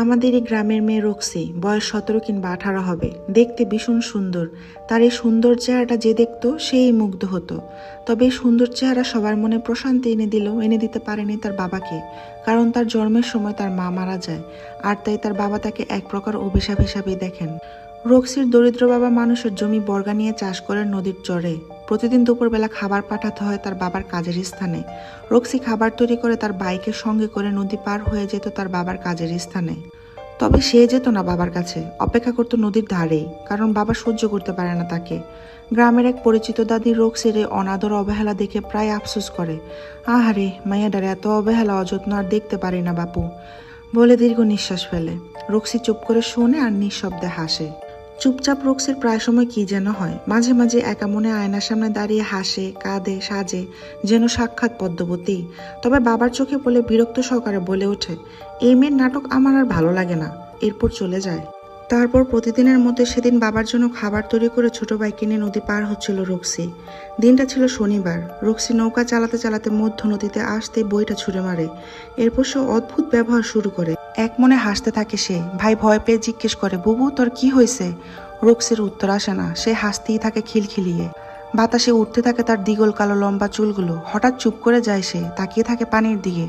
আমাদের এই গ্রামের মেয়ে রক্সি, বয়স 17 কিংবা 18 হবে। দেখতে ভীষণ সুন্দর। তার এই সুন্দর চেহারাটা যে দেখতো সেই মুগ্ধ হতো। তবে এই সুন্দর চেহারা সবার মনে প্রশান্তি এনে দিতে পারেনি তার বাবাকে। কারণ তার জন্মের সময় তার মা মারা যায়, আর তাই তার বাবা তাকে এক প্রকার অভিশাপ হিসাবেই দেখেন। রক্সির দরিদ্র বাবা মানুষের জমি বর্গা নিয়ে চাষ করে নদীর চরে। প্রতিদিন দুপুরবেলা খাবার পাঠাতে হয় তার বাবার কাজের স্থানে। রক্সি খাবার তৈরি করে তার বাইকের সঙ্গে করে নদী পার হয়ে যেত তার বাবার কাজের স্থানে। তবে সে যেত না বাবার কাছে, অপেক্ষা করতো নদীর ধারেই, কারণ বাবা সহ্য করতে পারে না তাকে। গ্রামের এক পরিচিত দাদি রক্সির এই অনাদর অবহেলা দেখে প্রায় আফসোস করে। আহারে, মাইয়াডারে এত অবহেলা অযত্ন আর দেখতে পারি না বাপু, বলে দীর্ঘ নিঃশ্বাস ফেলে। রক্সি চুপ করে শোনে আর নিঃশব্দে হাসে। চুপচাপ রক্সির প্রায় সময় কি যেন হয়, মাঝে মাঝে একা মনে আয়নার সামনে দাঁড়িয়ে হাসে, কাঁদে, সাজে, যেন সাক্ষাৎ পদ্মবতী। তবে বাবার চোখে বলে বিরক্ত সহকারে বলে ওঠে, এই মেয়ের নাটক আমার আর ভালো লাগে না। এরপর চলে যায়। তারপর প্রতিদিনের মধ্যে সেদিন বাবার জন্য খাবার তৈরি করে ছোট বাইক নিয়ে নদী পার হচ্ছিল রক্সি। দিনটা ছিল শনিবার। রক্সি নৌকা চালাতে চালাতে মধ্য নদীতে আসতেই বইটা ছুঁড়ে মারে। এরপর সে অদ্ভুত ব্যবহার শুরু করে। এক মনে হাসতে থাকে সে। ভাই ভয় পেয়ে জিজ্ঞেস করে, বুবু তোর কি হয়েছে? রক্সির উত্তর আসে না। সে হাসতেই থাকে খিলখিলিয়ে। বাতাসে উঠতে থাকে তার দ্বিগল কালো লম্বা চুলগুলো। হঠাৎ চুপ করে যায় সে, তাকিয়ে থাকে পানির দিকে।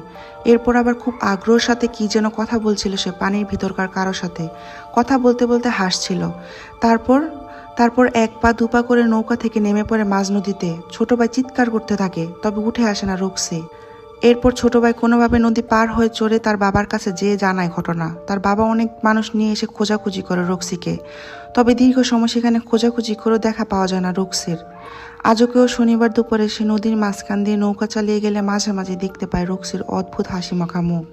এরপর আবার খুব আগ্রহের সাথে কি যেন কথা বলছিল সে পানির ভিতরকার কারো সাথে। কথা বলতে বলতে হাসছিল। তারপর এক পা দুপা করে নৌকা থেকে নেমে পড়ে মাঝ নদীতে। ছোট ভাই চিৎকার করতে থাকে, তবে উঠে আসে না রক্সি। এরপর ছোট ভাই কোনোভাবে নদী পার হয়ে চড়ে তার বাবার কাছে যেয়ে জানায় ঘটনা। তার বাবা অনেক মানুষ নিয়ে এসে খোঁজাখুঁজি করে রক্সিকে। তবে দীর্ঘ সময় সেখানে খোঁজাখুঁজি করেও দেখা পাওয়া যায় না রক্সির। আজও কেউ শনিবার দুপুরে সে নদীর মাঝখান দিয়ে নৌকা চালিয়ে গেলে মাঝে মাঝে দেখতে পায় রক্সির অদ্ভুত হাসি মাখা মুখ।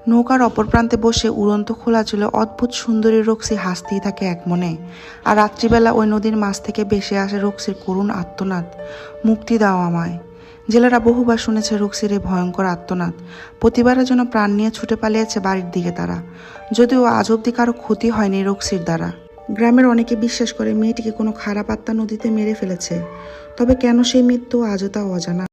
নৌকার অপর প্রান্তে বসে উড়ন্ত খোলা চুলে অদ্ভুত সুন্দরী রক্সি হাসতেই থাকে এক মনে। আর রাত্রিবেলা ওই নদীর মাছ থেকে ভেসে আসে রক্সির করুণ আর্তনাদ, মুক্তি দাও আমায়। জেলেরা বহুবার শুনেছে রক্সির এই ভয়ঙ্কর আর্তনাদ। প্রতিবারের জন্য প্রাণ নিয়ে ছুটে পালিয়েছে বাড়ির দিকে তারা। যদিও আজ অব্দি কারো ক্ষতি হয়নি রক্সির দ্বারা। গ্রামের অনেকে বিশ্বাস করে মেয়েটিকে কোনো খারাপ আত্মা নদীতে মেরে ফেলেছে। তবে কেন সেই মৃত্যু আজও তা অজানা।